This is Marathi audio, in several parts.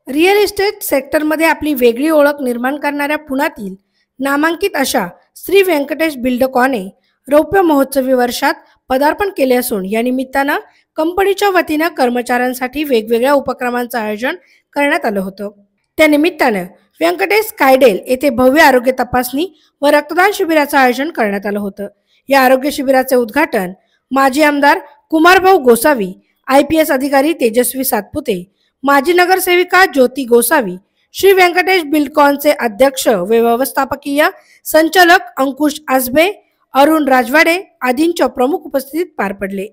रिअल इस्टेट सेक्टरमध्ये आपली वेगळी ओळख निर्माण करणाऱ्या पुण्यातील नामांकित अशा श्री व्यंकटेश बिल्डकॉनने रौप्य महोत्सवी वर्षात पदार्पण केले असून या निमित्तानं कंपनीच्या वतीनं कर्मचाऱ्यांसाठी वेगवेगळ्या उपक्रमांचं आयोजन करण्यात आलं होतं। त्या निमित्तानं व्यंकटेश कायडेल येथे भव्य आरोग्य तपासणी व रक्तदान शिबिराचं आयोजन करण्यात आलं होतं। या आरोग्य शिबिराचे उद्घाटन माजी आमदार कुमारभाऊ गोसावी, IPS अधिकारी तेजस्वी सातपुते, माजी नगरसेविका ज्योती गोसावी, श्री व्यंकटेश बिल्डकॉनचे अध्यक्ष व व्यवस्थापकीय संचालक अंकुश आसबे, अरुण राजवाडे आदींच्या प्रमुख उपस्थितीत पार पडले।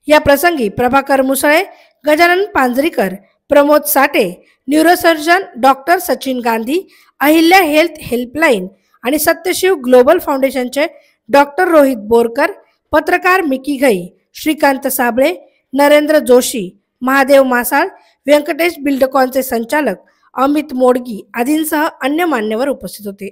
या प्रसंगी Prabhakar Musale, Gajanan Panjarikar, Pramod Sathe, neurosurgeon doctor Sachin Gandhi, Ahilya health helpline आणि सत्यशिव ग्लोबल फाउंडेशनचे डॉक्टर रोहित बोरकर, पत्रकार मिकी घई, श्रीकांत साबळे, नरेंद्र जोशी, महादेव मासाळ, व्यंकटेश बिल्डकॉनचे संचालक अमित मोडगी आदींसह अन्य मान्यवर उपस्थित होते।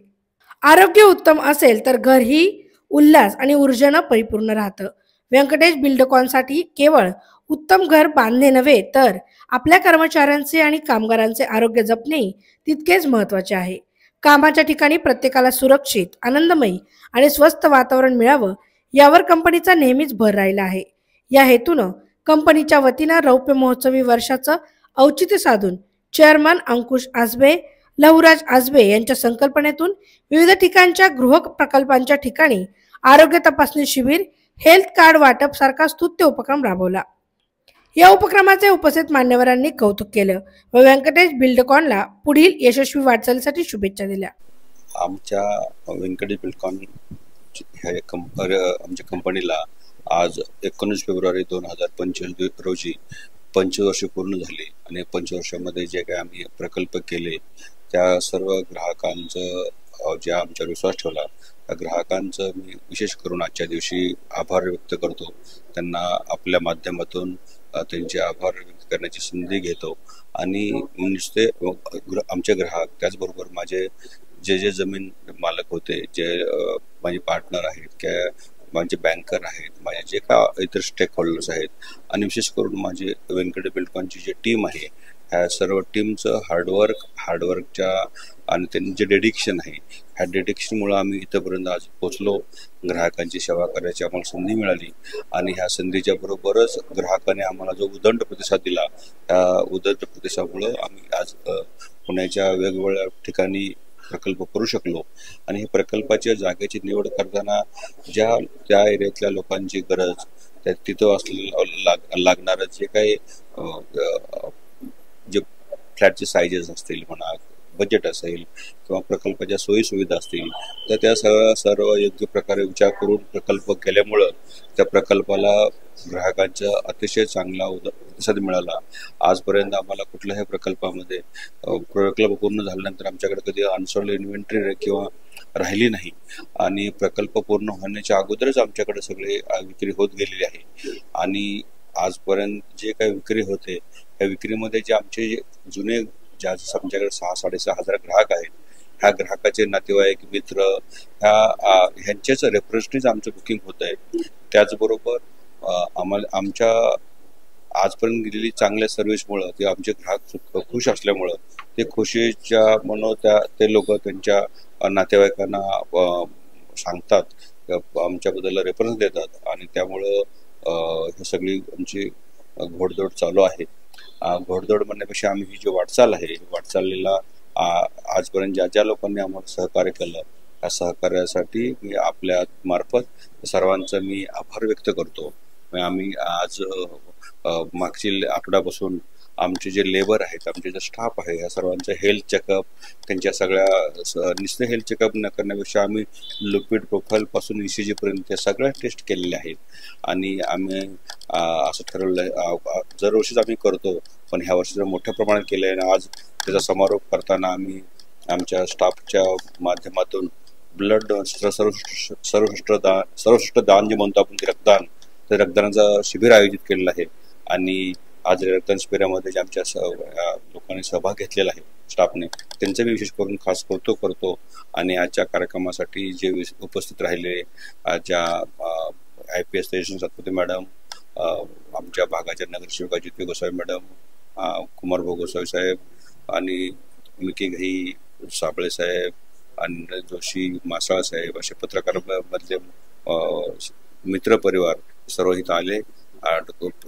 आरोग्य उत्तम असेल तर घरही उल्हास आणि ऊर्जेनं परिपूर्ण राहतं। व्यंकटेश बिल्डकॉनसाठी केवळ उत्तम घर बांधणे नव्हे तर आपल्या कर्मचाऱ्यांचे आणि कामगारांचे आरोग्य जपणेही तितकेच महत्त्वाचे आहे। कामाच्या ठिकाणी प्रत्येकाला सुरक्षित, आनंदमयी आणि स्वस्थ वातावरण मिळावं यावर कंपनीचा नेहमीच भर राहिला आहे। या हेतूनं कंपनीच्या वतीनं रौप्य महोत्सवी वर्षाचं औचित्य साधून चेअरमन अंकुश आसबे, लहुराज आसबे यांच्या संकल्पनेतून विविध ठिकाणच्या गृह प्रकल्पांच्या ठिकाणी आरोग्य तपासणी शिबिर, हेल्थ कार्ड वाटप सारखा स्तुत्य उपक्रम राबवला। या उपक्रमाचे उपस्थित मान्यवरांनी कौतुक केलं व व्यंकटेश बिल्डकॉनला पुढील यशस्वी वाटचालीसाठी शुभेच्छा दिल्या। आमच्या व्यंकटेश बिल्डकॉन आमच्या कंपनीला आज 19 फेब्रुवारी 2025 रोजी 25 वर्षे पूर्ण झाली आणि 25 वर्षामध्ये जे काही आम्ही प्रकल्प केले त्या सर्व ग्राहकांचं जे आमच्यावर विश्वास ठेवला त्या ग्राहकांचं मी विशेष करून आजच्या दिवशी आभार व्यक्त करतो। त्यांना आपल्या माध्यमातून त्यांचे आभार व्यक्त करण्याची संधी घेतो आणि नुसते आमचे ग्राहक त्याचबरोबर माझे जे जमीन मालक होते, जे माझे पार्टनर आहेत किंवा माझे बँकर आहेत, माझे जे का इतर स्टेक होल्डर्स आहेत आणि विशेष करून माझे व्यंकटेश बिल्डकॉनची जी टीम आहे ह्या सर्व टीमचं हार्डवर्कच्या आणि त्यांचे जे डेडिकेशन आहे ह्या डेडिकेशनमुळे आम्ही इथंपर्यंत आज पोहोचलो। ग्राहकांची सेवा करायची आम्हाला संधी मिळाली आणि ह्या संधीच्या बरोबरच ग्राहकाने आम्हाला जो उदंड प्रतिसाद दिला त्या उदंड प्रतिसादामुळे आम्ही आज पुण्याच्या वेगवेगळ्या ठिकाणी प्रकल्प करू शकलो आणि हे प्रकल्पाच्या जागेची निवड करताना त्या एरियातल्या लोकांची गरज, त्या तिथं लागणारं जे काही जे फ्लॅटचे साईजेस असतील म्हणा, बजेट असेल किंवा प्रकल्पाच्या सोयी सुविधा असतील तर त्या सर्व योग्य प्रकारे विचार करून प्रकल्प केल्यामुळं त्या प्रकल्पाला ग्राहकांचा अतिशय चांगला प्रतिसाद मिळाला। आजपर्यंत आम्हाला कुठल्याही प्रकल्पामध्ये प्रकल्प पूर्ण झाल्यानंतर आमच्याकडे कधी अनसोल्ड इन्व्हेंटरी किंवा राहिली नाही आणि प्रकल्प पूर्ण होण्याच्या अगोदरच आमच्याकडे सगळे विक्री होत गेलेली आहे आणि आजपर्यंत जे काही विक्री होते त्या विक्रीमध्ये जे आमचे जुने ज्या आमच्याकडे 6-6.5 ग्राहक आहेत ह्या ग्राहकाचे नातेवाईक, मित्र ह्यांच्याच रेफरन्सनीच आमचं बुकिंग होत आहे। त्याचबरोबर आमच्या आजपर्यंत गेलेली चांगल्या सर्व्हिसमुळं ते आमचे ग्राहक खुश असल्यामुळं ते खुशीच्या ते लोक त्यांच्या नातेवाईकांना सांगतात, आमच्याबद्दल रेफरन्स देतात आणि त्यामुळं ही सगळी आमची घोडदौड चालू आहे। घोडदौड म्हणण्यापेक्षा आम्ही ही जी वाटचाल आहे वाटचालीला आजपर्यंत ज्या लोकांनी आम्हाला सहकार्य केलं त्या सहकार्यासाठी मी आपल्या मार्फत सर्वांचा मी आभार व्यक्त करतो। आम्ही आज मागची आठवड्यापासून आमचे जे लेबर आहेत, आमचे जे स्टाफ आहे या सर्वांचं हेल्थ चेकअप, त्यांच्या सगळ्या नुसते हेल्थ चेकअप न करण्यापेक्षा आम्ही लिपिड प्रोफाईल पासून ECG पर्यंत त्या सगळ्या टेस्ट केलेल्या आहेत आणि आम्ही असं ठरवलंय दरवर्षीच आम्ही करतो पण ह्या वर्षी जर मोठ्या प्रमाणात केलं आहे आणि आज त्याचा समारोप करताना आम्ही आमच्या स्टाफच्या माध्यमातून ब्लड सर्वश्रेष्ठ दान जे म्हणतो आपण ते रक्तदानाचं शिबिर आयोजित केलेलं आहे आणि आज रक्तदान शिबिरामध्ये जे आमच्या लोकांनी सहभाग घेतलेला आहे स्टाफने त्यांचं मी विशेष करून खास कौतुक करतो आणि आजच्या कार्यक्रमासाठी जे उपस्थित राहिले ज्या IPS तेजस्वी सातपुते मॅडम, आमच्या भागाच्या नगरसेविका ज्योती गोसावी मॅडम, कुमारभाऊ गोसावी साहेब, आणि मिकी घई, साबळे साहेब, आणि जोशी, मासाळ साहेब असे पत्रकार मधले मित्र परिवार सर्व इथं आले.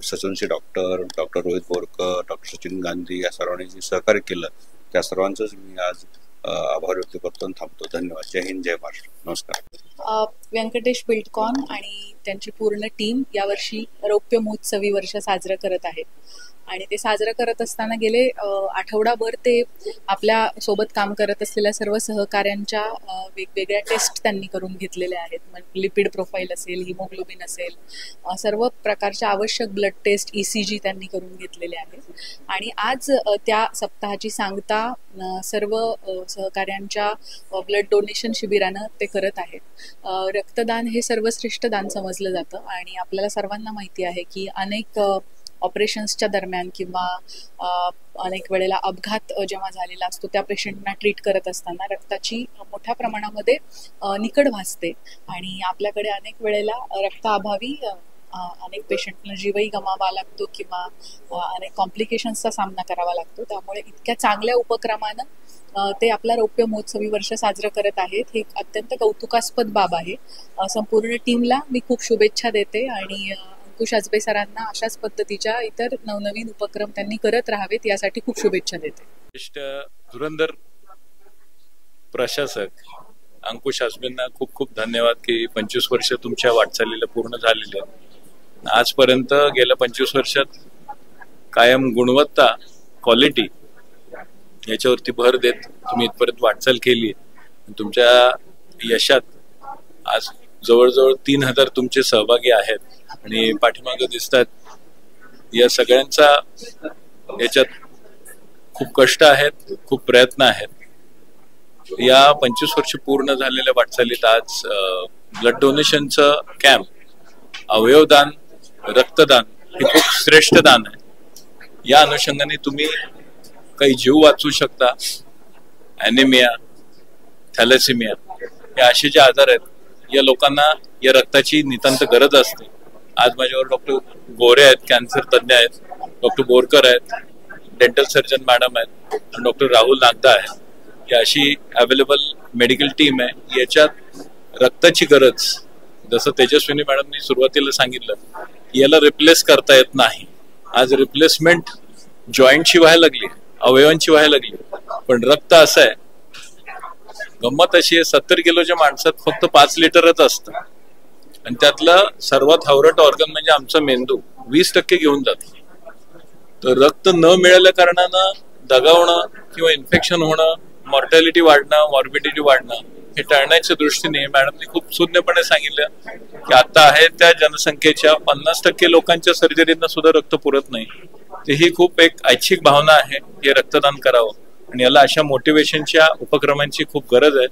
सचिनचे डॉक्टर रोहित बोरकर, डॉक्टर सचिन गांधी या सर्वांनी जे सहकार्य केलं त्या सर्वांचंच मी आज आभार व्यक्त करतो आणि थांबतो. धन्यवाद. जय हिंद, जय महाराष्ट्र. नमस्कार. व्यंकटेश बिल्डकॉन आणि त्यांची पूर्ण टीम यावर्षी रौप्य महोत्सवी वर्ष साजरं करत आहेत आणि ते साजरं करत असताना गेले आठवडाभर ते आपल्या सोबत काम करत असलेल्या सर्व सहकाऱ्यांच्या वेगवेगळ्या टेस्ट त्यांनी करून घेतलेल्या आहेत. म्हणजे लिपिड प्रोफाईल असेल, हिमोग्लोबिन असेल, सर्व प्रकारच्या आवश्यक ब्लड टेस्ट, ECG त्यांनी करून घेतलेले आहेत. आणि आज त्या सप्ताहाची सांगता सर्व सहकाऱ्यांच्या ब्लड डोनेशन शिबिरानं ते करत आहेत. रक्तदान हे सर्वश्रेष्ठ दान समजलं जातं आणि आपल्याला सर्वांना माहिती आहे की अनेक ऑपरेशन्सच्या दरम्यान किंवा अनेक वेळेला अपघात जेव्हा झालेला असतो त्या पेशंटना ट्रीट करत असताना रक्ताची मोठ्या प्रमाणामध्ये निकड भासते आणि आपल्याकडे अनेक वेळेला रक्ताअभावी अनेक पेशंटना जीवही गमावा लागतो किंवा अनेक कॉम्प्लिकेशन्सचा सामना करावा लागतो. त्यामुळे इतक्या चांगल्या उपक्रमानं ते आपला रौप्य महोत्सवी वर्ष साजरं करत आहेत. हे अत्यंत कौतुकास्पद बाब आहे. संपूर्ण टीमला मी खूप शुभेच्छा देते आणि अंकुश आजबे सरांना अशाच पद्धतीच्या इतर नवनवीन उपक्रम त्यांनी करत राहावेत यासाठी खूप शुभेच्छा देते. धुरंधर प्रशासक अंकुश आजबेंना खूप खूप धन्यवाद की 25 वर्ष तुमच्या वाटचालीला पूर्ण झालेले आहेत. आजपर्यंत गेल्या 25 वर्षात कायम गुणवत्ता, क्वालिटी याच्यावरती भर देत तुम्ही इथपर्यंत वाटचाल केली. तुमच्या यशात आज जवळजवळ 3000 तुमचे सहभागी आहेत आणि पाठीमागे दिसतात. या सगळ्यांचा याच्यात खूप कष्ट आहेत, खूप प्रयत्न आहेत. या 25 वर्ष पूर्ण झालेल्या वाटचालीत आज ब्लड डोनेशनचं कॅम्प, अवयवदान, रक्तदान हे खूप श्रेष्ठ दान आहे. या अनुषंगाने तुम्ही काही जीव वाचवू शकता. ॲनेमिया, थॅलेसेमिया हे असे जे आजार आहेत या लोकांना या रक्ताची नितांत गरज असते. आज माझ्यावर डॉक्टर गोरे आहेत, कॅन्सर तज्ज्ञ आहेत, डॉक्टर बोरकर आहेत, डेंटल सर्जन मॅडम आहेत आणि डॉक्टर राहुल नागदा आहेत. ही अशी अवेलेबल मेडिकल टीम आहे. याच्यात रक्ताची गरज, जसं तेजस्विनी मॅडमनी सुरुवातीला सांगितलं, याला रिप्लेस करता येत नाही. आज रिप्लेसमेंट जॉईंटची व्हायला लागली, अवयवांची व्हायला लागली, पण रक्त असं आहे, गंमत अशी आहे, 70 किलोच्या माणसात फक्त 5 लिटरच असतं आणि त्यातलं सर्वात हावरट ऑर्गन म्हणजे आमचा मेंदू 20% घेऊन जातो. तर रक्त न मिळाल्या कारणानं दगावणं किंवा इन्फेक्शन होणं, मॉर्टॅलिटी वाढणं, मॉर्बिडिटी वाढणं हे टाळण्याच्या दृष्टीने मॅडमनी खूप सुज्ञपणे सांगितलं की आता आहे त्या जनसंख्येच्या 50% लोकांच्या सर्जरींना सुद्धा रक्त पुरत नाही. तर ही खूप एक ऐच्छिक भावना आहे हे रक्तदान करावं आणि याला अशा मोटिवेशनच्या उपक्रमांची खूप गरज आहे.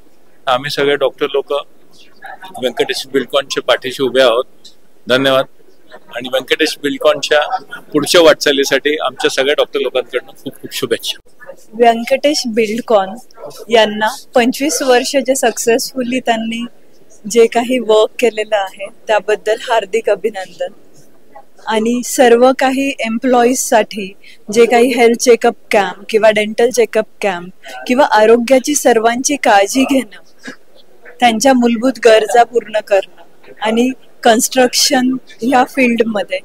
आम्ही सगळे डॉक्टर लोक व्यंकटेश बिल्डकॉनच्या पाठीशी उभे आहोत. धन्यवाद. आणि व्यंकटेश बिल्डकॉनच्या पुढच्या वाटचालीसाठी आमच्या सगळ्या डॉक्टर लोकांकडून खूप खूप शुभेच्छा. व्यंकटेश बिल्डकॉन यांना 25 वर्ष जे सक्सेसफुली त्यांनी जे काही वर्क केलेलं आहे त्याबद्दल हार्दिक अभिनंदन. आणि सर्व काही एम्प्लॉईजसाठी जे काही हेल्थ चेकअप कॅम्प किंवा डेंटल चेकअप कॅम्प किंवा आरोग्याची सर्वांची काळजी घेणं, त्यांच्या मूलभूत गरजा पूर्ण करणं आणि कन्स्ट्रक्शन ह्या फील्डमध्ये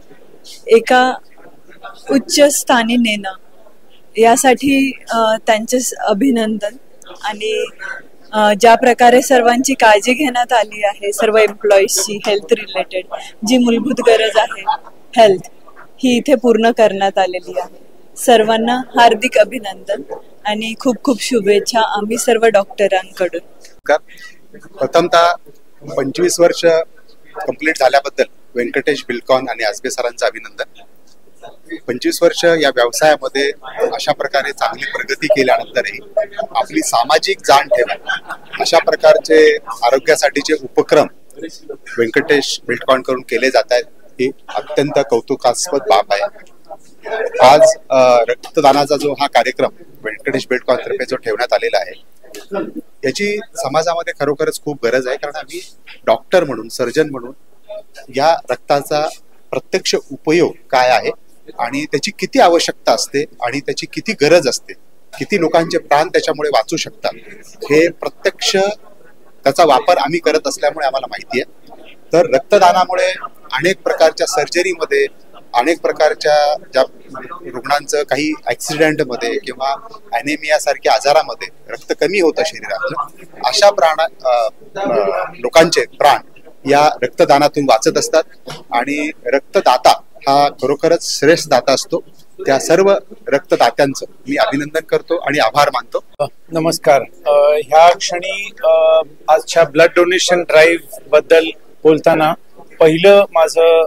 एका उच्च स्थानी नेणं यासाठी त्यांचे अभिनंदन. आणि ज्या प्रकारे सर्वांची काळजी घेण्यात आली आहे, सर्व एम्प्लॉईजची हेल्थ रिलेटेड जी मूलभूत गरज आहे हेल्थ, ही इथे पूर्ण करण्यात आलेली आहे. सर्वांना हार्दिक अभिनंदन आणि खूप खूप शुभेच्छा आम्ही सर्व डॉक्टरांकडून. प्रथमतः 25 वर्ष कंप्लीट झाल्याबद्दल व्यंकटेश बिल्डकॉन आणि आजबे सरांचं अभिनंदन. 25 वर्ष या व्यवसायामध्ये अशा प्रकारे चांगली प्रगती केल्यानंतरही आपली सामाजिक जाण ठेवून अशा प्रकारचे आरोग्यासाठीचे उपक्रम व्यंकटेश बिल्डकॉन कडून केले जात आहेत, ही अत्यंत कौतुकास्पद बाब आहे. आज रक्तदानाचा जो हा कार्यक्रम व्यंकटेश बिल्डकॉन तर्फे जो ठेवण्यात आलेला आहे याची समाजामध्ये खरोखरच खूप गरज आहे. कारण आम्ही डॉक्टर म्हणून, सर्जन म्हणून या रक्ताचा प्रत्यक्ष उपयोग काय आहे आणि त्याची किती आवश्यकता असते आणि त्याची किती गरज असते किती लोकांचे प्राण त्याच्यामुळे वाचू शकतात हे प्रत्यक्ष त्याचा वापर आम्ही करत असल्यामुळे आम्हाला माहिती आहे. तर रक्तदानामुळे अनेक प्रकारच्या सर्जरीमध्ये, अनेक प्रकारच्या ज्या रुग्णांचं काही ऍक्सिडेंटमध्ये किंवा ॲनेमिया सारख्या आजारामध्ये रक्त कमी होतं शरीरातलं, अशा लोकांचे प्राण या रक्तदानातून वाचत असतात. आणि रक्तदाता हा खरोखरच श्रेष्ठ दाता असतो. त्या सर्व रक्तदात्यांचं मी अभिनंदन करतो आणि आभार मानतो. नमस्कार. ह्या क्षणी आजच्या ब्लड डोनेशन ड्राईव्ह बद्दल बोलताना पहिलं माझं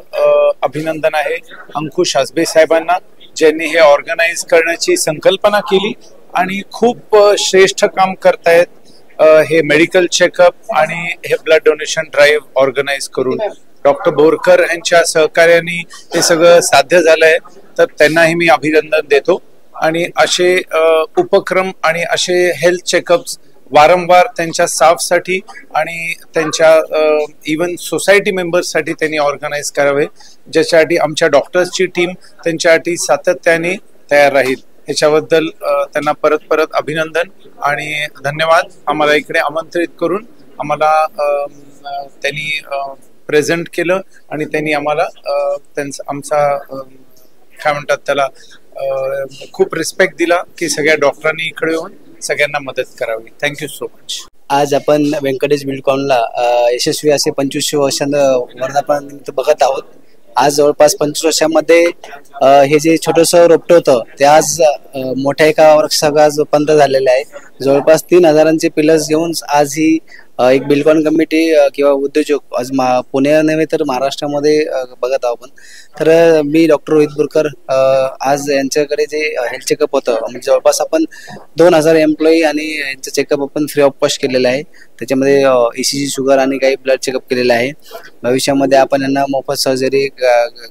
अभिनंदन आहे अंकुश आजबे साहेबांना, ज्यांनी हे ऑर्गनाईज करण्याची संकल्पना केली आणि खूप श्रेष्ठ काम करतायत. हे मेडिकल चेकअप आणि हे ब्लड डोनेशन ड्राईव्ह ऑर्गनाईज करून डॉक्टर बोरकर यांच्या सहकार्याने हे सगळं साध्य झालंय, तर त्यांनाही मी अभिनंदन देतो. आणि असे उपक्रम आणि असे हेल्थ चेकअप्स वारंवार त्यांच्या स्टाफसाठी आणि त्यांच्या इव्हन सोसायटी मेंबर्ससाठी त्यांनी ऑर्गनाईज करावे, ज्याच्यासाठी आमच्या डॉक्टर्सची टीम त्यांच्यासाठी सातत्याने तयार राहील. याच्याबद्दल त्यांना परत परत अभिनंदन आणि धन्यवाद. आम्हाला इकडे आमंत्रित करून आम्हाला त्यांनी प्रेझेंट केलं आणि त्यांनी आम्हाला आमचा काय म्हणतात त्याला खूप रिस्पेक्ट दिला की सगळ्या डॉक्टरांनी इकडे येऊन सगळ्यांना मदत करावी. Thank you so much. आज आपण व्यंकटेश बिल्डकॉनला यशस्वी असे 25 वर्षांना वर्धापनानिमित्त बघत आहोत. आज जवळपास 25 वर्षांमध्ये हे जे छोटंसं रोपटं होतं ते आज मोठ्या एका वृक्षाला आज रूपांतर झालेलं आहे. जवळपास 3000 पिलर्स घेऊन आज ही एक बिल्डकॉन कमिटी किंवा उद्योजक आज पुणे नव्हे तर महाराष्ट्रामध्ये बघत आहोत आपण. तर मी डॉक्टर रोहित बोरकर, आज यांच्याकडे जे हेल्थ चेकअप होतं म्हणजे जवळपास आपण 2000 एम्प्लॉई आणि यांचं चेकअप आपण फ्री ऑफ कॉस्ट केलेलं आहे. त्याच्यामध्ये ECG, शुगर आणि काही ब्लड चेकअप केलेलं आहे. भविष्यामध्ये आपण यांना मोफत सर्जरी,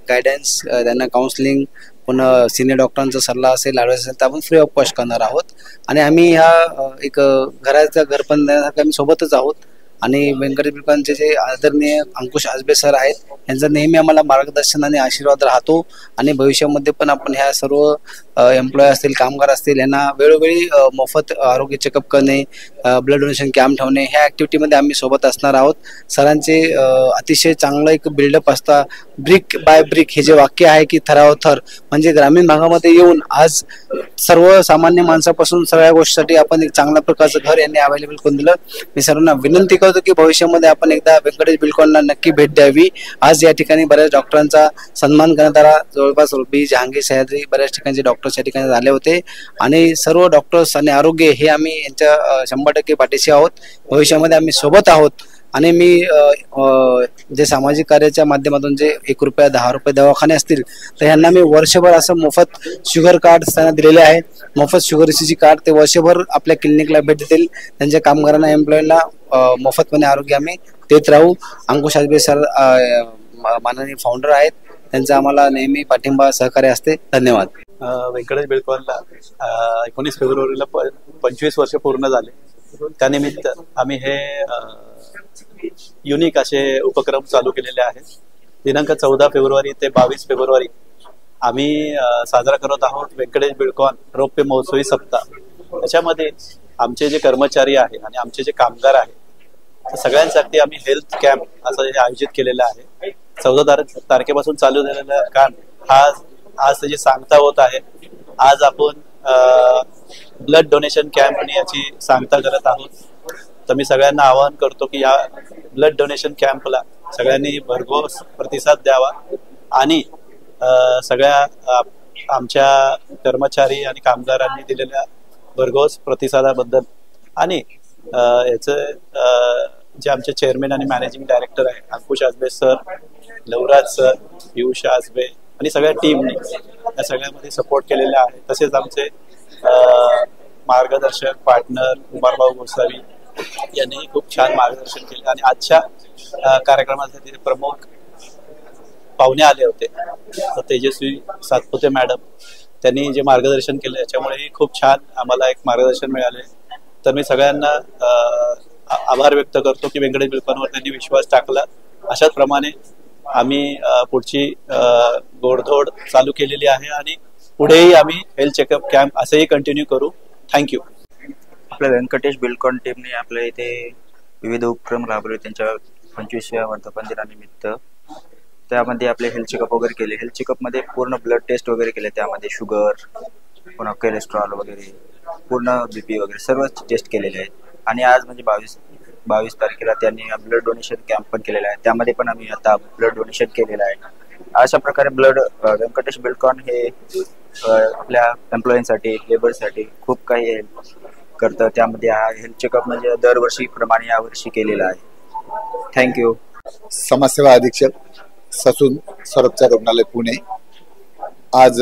गायडन्स, त्यांना काउन्सिलिंग, पुन्हा सिनियर डॉक्टरांचा सल्ला असेल, ॲडवाइस असेल तर आपण फ्री ऑफ कॉस्ट करणार आहोत. आणि आम्ही ह्या एक घराचं घर पण देण्यासाठी आम्ही सोबतच आहोत. आणि व्यंकटेश बिल्डकॉनचे जे आदरणीय अंकुश आजबे सर आहेत यांचं नेहमी आम्हाला मार्गदर्शन आणि आशीर्वाद राहतो. आणि भविष्यामध्ये पण आपण ह्या सर्व एम्प्लॉय असतील, कामगार असतील, यांना वेळोवेळी मोफत आरोग्य चेकअप करणे, ब्लड डोनेशन कॅम्प ठेवणे, ह्या ॲक्टिव्हिटीमध्ये आम्ही सोबत असणार आहोत. सरांचे अतिशय चांगलं एक बिल्डअप असता. ब्रिक बाय ब्रिक हे जे वाक्य आहे की थरावर थर, म्हणजे ग्रामीण भागामध्ये येऊन आज सर्वसामान्य माणसापासून सगळ्या गोष्टीसाठी आपण एक चांगल्या प्रकारचं घर यांनी अवेलेबल करून दिलं. मी सर्वांना विनंती करतो की भविष्यामध्ये आपण एकदा व्यंकटेश बिल्डकॉनला नक्की भेट द्यावी. आज या ठिकाणी बऱ्याच डॉक्टरांचा सन्मान करण्यात आला. जवळपास बी जहांगीर, सह्याद्री, बऱ्याच ठिकाणचे डॉक्टर्स या ठिकाणी झाले होते. आणि सर्व डॉक्टर्स आणि आरोग्य हे आम्ही यांच्या 100% पाठीशी आहोत. भविष्यामध्ये आम्ही सोबत आहोत. आणि मी जे सामाजिक कार्याच्या माध्यमातून जे 1 रुपया, 10 रुपये दवाखाने असतील तर ह्यांना मी वर्षभर असं मोफत शुगर कार्ड त्यांना दिलेले आहे. मोफत शुगर ECG कार्ड ते वर्षभर आपल्या क्लिनिकला भेट देतील. त्यांच्या कामगारांना, एम्प्लॉईला मोफतपणे आरोग्य आम्ही देत राहू. अंकुश आजबे सर माननीय फाउंडर आहेत, त्यांचा आम्हाला नेहमी पाठिंबा, सहकार्य असते. धन्यवाद. व्यंकटेश बिल्डकॉनला 19 फेब्रुवारीला 25 वर्ष पूर्ण झाले. त्यानिमित्त आम्ही हे युनिक असे उपक्रम चालू केलेले आहेत. दिनांक 14 फेब्रुवारी ते 22 फेब्रुवारी आम्ही साजरा करत आहोत व्यंकटेश बिल्डकॉन रौप्य महोत्सवी सप्ताह. त्याच्यामध्ये आमचे जे कर्मचारी आहे आणि आमचे जे कामगार आहे सगळ्यांसाठी आम्ही हेल्थ कॅम्प असं हे आयोजित केलेलं आहे. 14 तारखेपासून चालू झालेलं कॅम्प आज त्याची सांगता होत आहे. आज आपण ब्लड डोनेशन कॅम्प आणि याची सांगता करत आहोत. तर मी सगळ्यांना आवाहन करतो की या ब्लड डोनेशन कॅम्पला सगळ्यांनी भरघोस प्रतिसाद द्यावा आणि सगळ्या आमच्या कर्मचारी आणि कामगारांनी दिलेल्या भरघोस प्रतिसादाबद्दल आणि याचं जे आमचे चेअरमॅन आणि मॅनेजिंग डायरेक्टर आहे अंकुश आजबे सर, लवराज सर, पियुष आजबे आणि सगळ्या टीमने या सगळ्यामध्ये सपोर्ट केलेला आहे. तसेच आमचे मार्गदर्शक पार्टनर कुमारभाऊ गोसावी यांनी खूप छान मार्गदर्शन केले. आणि आजच्या कार्यक्रमासाठी प्रमुख पाहुणे आले होते तेजस्वी सातपुते मॅडम, त्यांनी जे मार्गदर्शन केलं याच्यामुळेही खूप छान आम्हाला एक मार्गदर्शन मिळाले. तर मी सगळ्यांना आभार व्यक्त करतो की व्यंकटेश बिल्डकॉनवर त्यांनी विश्वास टाकला. अशाच प्रमाणे आम्ही पुढची घोडदौड चालू केलेली आहे आणि पुढेही आम्ही हेल्थ चेकअप कॅम्प असेही कंटिन्यू करू. थँक्यू. आपल्या व्यंकटेश बिल्डकॉन टीमने आपल्या इथे विविध उपक्रम राबवले त्यांच्या 25व्या वर्धापन दिनानिमित्त. त्यामध्ये आपले हेल्थ चेकअप वगैरे केले. हेल्थ चेकअपमध्ये पूर्ण ब्लड टेस्ट वगैरे केले. त्यामध्ये शुगर, पुन्हा कोलेस्ट्रॉल वगैरे, पूर्ण BP वगैरे सर्व टेस्ट केलेले आहेत. आणि आज म्हणजे 22 तारखेला त्यांनी ब्लड डोनेशन कॅम्प पण केलेला आहे. त्यामध्ये पण आम्ही आता ब्लड डोनेशन केलेलं आहे. अशा प्रकारे व्यंकटेश बिल्डकॉन हे आपल्या एम्प्लॉईंसाठी, लेबरसाठी खूप काही हेल्प करतं. त्यामध्ये हा हेल्थ चेकअप म्हणजे दरवर्षीप्रमाणे यावर्षी केलेला आहे. थँक्यू. समाजसेवा अधीक्षक ससून सर्वोपचार रुग्णालय पुणे. आज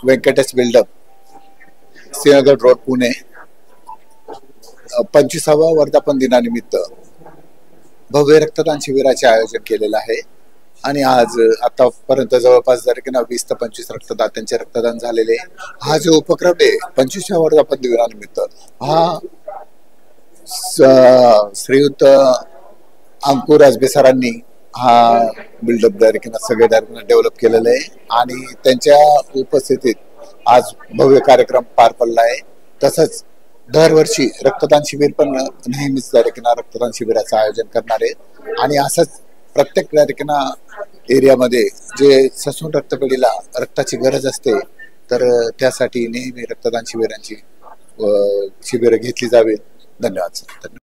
व्यंकटेश बिल्डअप सिंहगड रोड पुणे 25व्या वर्धापन दिनानिमित्त भव्य रक्तदान शिबिराचे आयोजन केलेलं आहे. आणि आज आतापर्यंत जवळपास 20 ते 25 रक्तदात्यांचे रक्तदान झालेले. हा जो उपक्रम आहे 25व्या वर्धापन दिनानिमित्त हा श्रीयुत अंकुर आजबे सरांनी हा बिल्डअप सगळे डेव्हलप केलेलं आहे. आणि त्यांच्या उपस्थितीत आज भव्य कार्यक्रम पार पडला आहे. तसंच दरवर्षी रक्तदान शिबिर पण नेहमीच रक्तदान शिबिराचं आयोजन करणार आहे. आणि असंच प्रत्येक एरियामध्ये जे ससून रक्तपेढीला रक्ताची गरज असते तर त्यासाठी नेहमी रक्तदान शिबिरांची शिबिरं घेतली जावी. धन्यवाद.